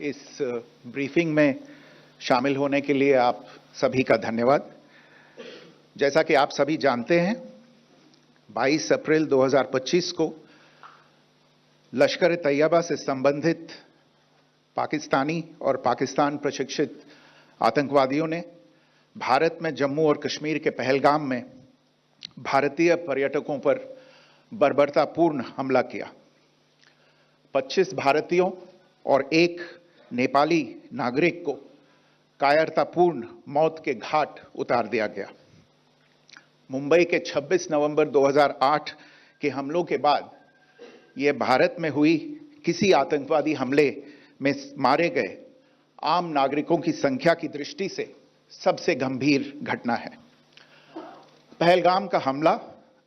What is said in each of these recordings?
इस ब्रीफिंग में शामिल होने के लिए आप सभी का धन्यवाद। जैसा कि आप सभी जानते हैं, 22 अप्रैल 2025 को लश्कर-ए-तैयबा से संबंधित पाकिस्तानी और पाकिस्तान प्रशिक्षित आतंकवादियों ने भारत में जम्मू और कश्मीर के पहलगाम में भारतीय पर्यटकों पर बर्बरतापूर्ण हमला किया। 25 भारतीयों और एक नेपाली नागरिक को कायरतापूर्ण मौत के घाट उतार दिया गया। मुंबई के 26 नवंबर 2008 के हमलों के बाद यह भारत में हुई किसी आतंकवादी हमले में मारे गए आम नागरिकों की संख्या की दृष्टि से सबसे गंभीर घटना है। पहलगाम का हमला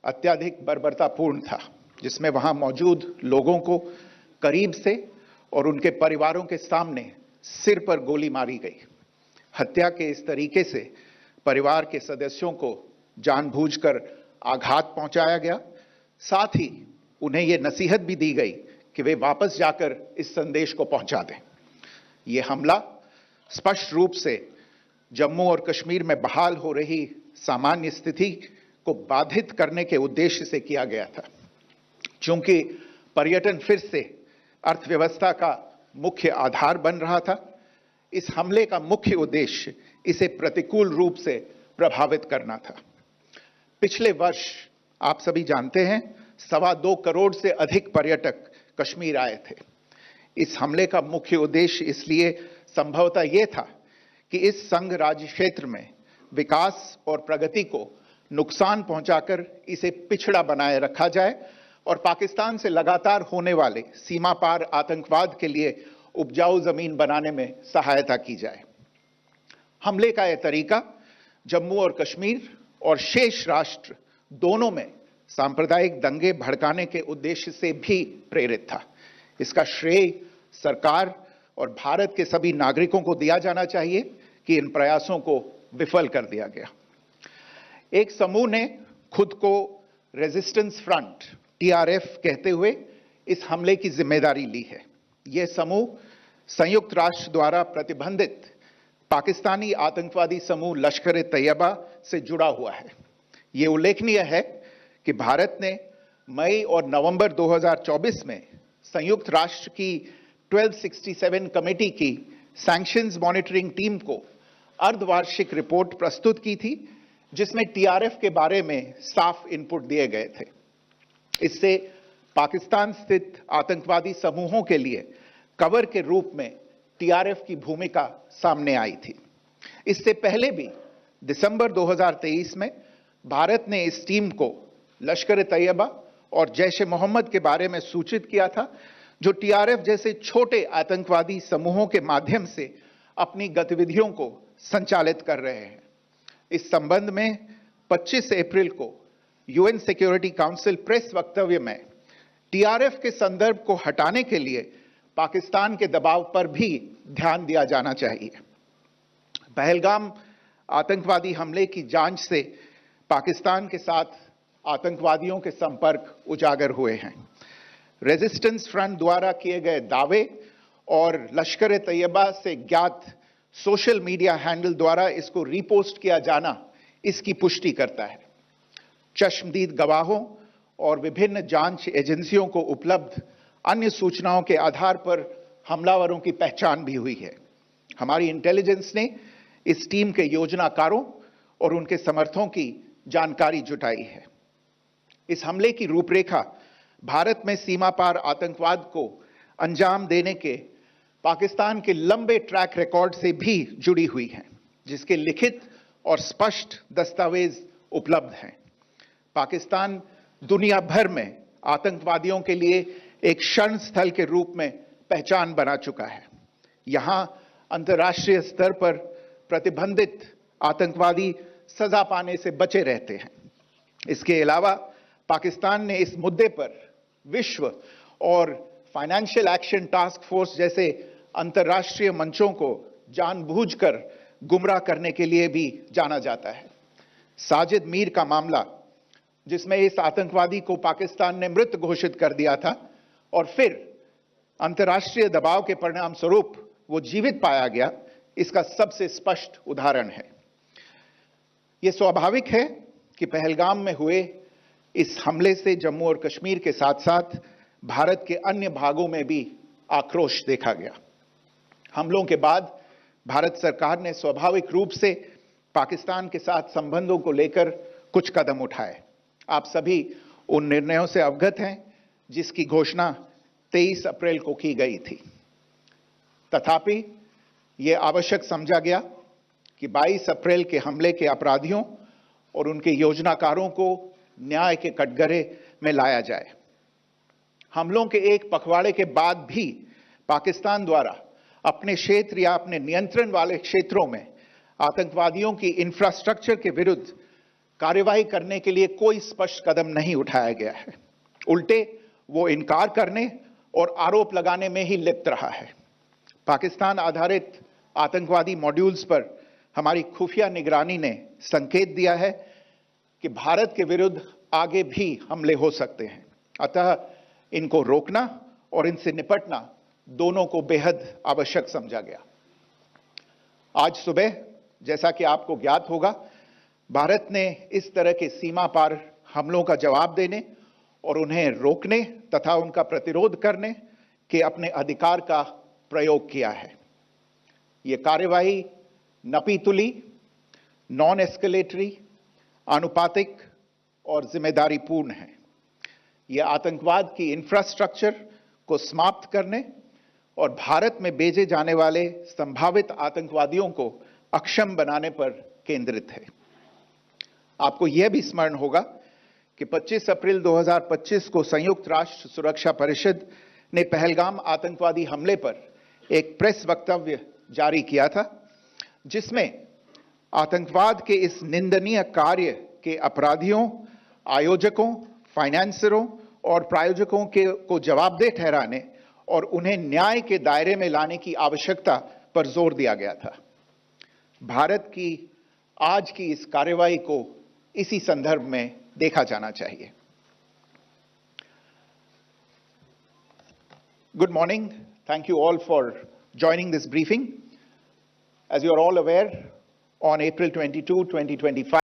अत्यधिक बर्बरतापूर्ण था, जिसमें वहां मौजूद लोगों को करीब से और उनके परिवारों के सामने सिर पर गोली मारी गई। हत्या के इस तरीके से परिवार के सदस्यों को जानबूझकर आघात पहुंचाया गया। साथ ही उन्हें यह नसीहत भी दी गई कि वे वापस जाकर इस संदेश को पहुंचा दें। यह हमला स्पष्ट रूप से जम्मू और कश्मीर में बहाल हो रही सामान्य स्थिति को बाधित करने के उद्देश्य से किया गया था। चूंकि पर्यटन फिर से अर्थव्यवस्था का मुख्य आधार बन रहा था, इस हमले का मुख्य उद्देश्य इसे प्रतिकूल रूप से प्रभावित करना था। पिछले वर्ष आप सभी जानते हैं 2.25 करोड़ से अधिक पर्यटक कश्मीर आए थे। इस हमले का मुख्य उद्देश्य इसलिए संभवतः यह था कि इस संघ राज्य क्षेत्र में विकास और प्रगति को नुकसान पहुंचाकर इसे पिछड़ा बनाए रखा जाए और पाकिस्तान से लगातार होने वाले सीमा पार आतंकवाद के लिए उपजाऊ जमीन बनाने में सहायता की जाए। हमले का यह तरीका जम्मू और कश्मीर और शेष राष्ट्र दोनों में सांप्रदायिक दंगे भड़काने के उद्देश्य से भी प्रेरित था। इसका श्रेय सरकार और भारत के सभी नागरिकों को दिया जाना चाहिए कि इन प्रयासों को विफल कर दिया गया। एक समूह ने खुद को रेजिस्टेंस फ्रंट TRF कहते हुए इस हमले की जिम्मेदारी ली है। यह समूह संयुक्त राष्ट्र द्वारा प्रतिबंधित पाकिस्तानी आतंकवादी समूह लश्कर-ए-तैयबा से जुड़ा हुआ है। यह उल्लेखनीय है कि भारत ने मई और नवंबर 2024 में संयुक्त राष्ट्र की 1267 कमेटी की सैंक्शंस मॉनिटरिंग टीम को अर्धवार्षिक रिपोर्ट प्रस्तुत की थी, जिसमें TRF के बारे में साफ इनपुट दिए गए थे। इससे पाकिस्तान स्थित आतंकवादी समूहों के लिए कवर के रूप में TRF की भूमिका सामने आई थी। इससे पहले भी दिसंबर 2023 में भारत ने इस टीम को लश्कर-ए-तैयबा और जैश-ए-मोहम्मद के बारे में सूचित किया था, जो TRF जैसे छोटे आतंकवादी समूहों के माध्यम से अपनी गतिविधियों को संचालित कर रहे हैं। इस संबंध में 25 अप्रैल को UN सिक्योरिटी काउंसिल प्रेस वक्तव्य में TRF के संदर्भ को हटाने के लिए पाकिस्तान के दबाव पर भी ध्यान दिया जाना चाहिए। पहलगाम आतंकवादी हमले की जांच से पाकिस्तान के साथ आतंकवादियों के संपर्क उजागर हुए हैं। रेजिस्टेंस फ्रंट द्वारा किए गए दावे और लश्कर-ए-तैयबा से ज्ञात सोशल मीडिया हैंडल द्वारा इसको रीपोस्ट किया जाना इसकी पुष्टि करता है। चश्मदीद गवाहों और विभिन्न जांच एजेंसियों को उपलब्ध अन्य सूचनाओं के आधार पर हमलावरों की पहचान भी हुई है। हमारी इंटेलिजेंस ने इस टीम के योजनाकारों और उनके समर्थकों की जानकारी जुटाई है। इस हमले की रूपरेखा भारत में सीमा पार आतंकवाद को अंजाम देने के पाकिस्तान के लंबे ट्रैक रिकॉर्ड से भी जुड़ी हुई है, जिसके लिखित और स्पष्ट दस्तावेज उपलब्ध हैं। पाकिस्तान दुनिया भर में आतंकवादियों के लिए एक शरण स्थल के रूप में पहचान बना चुका है। यहां अंतर्राष्ट्रीय स्तर पर प्रतिबंधित आतंकवादी सजा पाने से बचे रहते हैं। इसके अलावा पाकिस्तान ने इस मुद्दे पर विश्व और फाइनेंशियल एक्शन टास्क फोर्स जैसे अंतर्राष्ट्रीय मंचों को जानबूझकर गुमराह करने के लिए भी जाना जाता है। साजिद मीर का मामला, जिसमें इस आतंकवादी को पाकिस्तान ने मृत घोषित कर दिया था और फिर अंतर्राष्ट्रीय दबाव के परिणाम स्वरूप वो जीवित पाया गया, इसका सबसे स्पष्ट उदाहरण है। यह स्वाभाविक है कि पहलगाम में हुए इस हमले से जम्मू और कश्मीर के साथ साथ भारत के अन्य भागों में भी आक्रोश देखा गया। हमलों के बाद भारत सरकार ने स्वाभाविक रूप से पाकिस्तान के साथ संबंधों को लेकर कुछ कदम उठाए। आप सभी उन निर्णयों से अवगत हैं जिसकी घोषणा 23 अप्रैल को की गई थी। तथापि यह आवश्यक समझा गया कि 22 अप्रैल के हमले के अपराधियों और उनके योजनाकारों को न्याय के कटघरे में लाया जाए। हमलों के एक पखवाड़े के बाद भी पाकिस्तान द्वारा अपने क्षेत्र या अपने नियंत्रण वाले क्षेत्रों में आतंकवादियों की इंफ्रास्ट्रक्चर के विरुद्ध कार्रवाई करने के लिए कोई स्पष्ट कदम नहीं उठाया गया है। उल्टे वो इनकार करने और आरोप लगाने में ही लिप्त रहा है। पाकिस्तान आधारित आतंकवादी मॉड्यूल्स पर हमारी खुफिया निगरानी ने संकेत दिया है कि भारत के विरुद्ध आगे भी हमले हो सकते हैं। अतः इनको रोकना और इनसे निपटना दोनों को बेहद आवश्यक समझा गया। आज सुबह, जैसा कि आपको ज्ञात होगा, भारत ने इस तरह के सीमा पार हमलों का जवाब देने और उन्हें रोकने तथा उनका प्रतिरोध करने के अपने अधिकार का प्रयोग किया है। ये कार्यवाही नपीतुली, नॉन एस्केलेटरी, आनुपातिक और जिम्मेदारीपूर्ण है। यह आतंकवाद की इंफ्रास्ट्रक्चर को समाप्त करने और भारत में भेजे जाने वाले संभावित आतंकवादियों को अक्षम बनाने पर केंद्रित है। आपको यह भी स्मरण होगा कि 25 अप्रैल 2025 को संयुक्त राष्ट्र सुरक्षा परिषद ने पहलगाम आतंकवादी हमले पर एक प्रेस वक्तव्य जारी किया था, जिसमें आतंकवाद के इस निंदनीय कार्य के अपराधियों, आयोजकों, फाइनेंसरों और प्रायोजकों को जवाबदेह ठहराने और उन्हें न्याय के दायरे में लाने की आवश्यकता पर जोर दिया गया था। भारत की आज की इस कार्रवाई को इसी संदर्भ में देखा जाना चाहिए। Good morning. Thank you all for joining this briefing. As you are all aware, on April 22, 2025,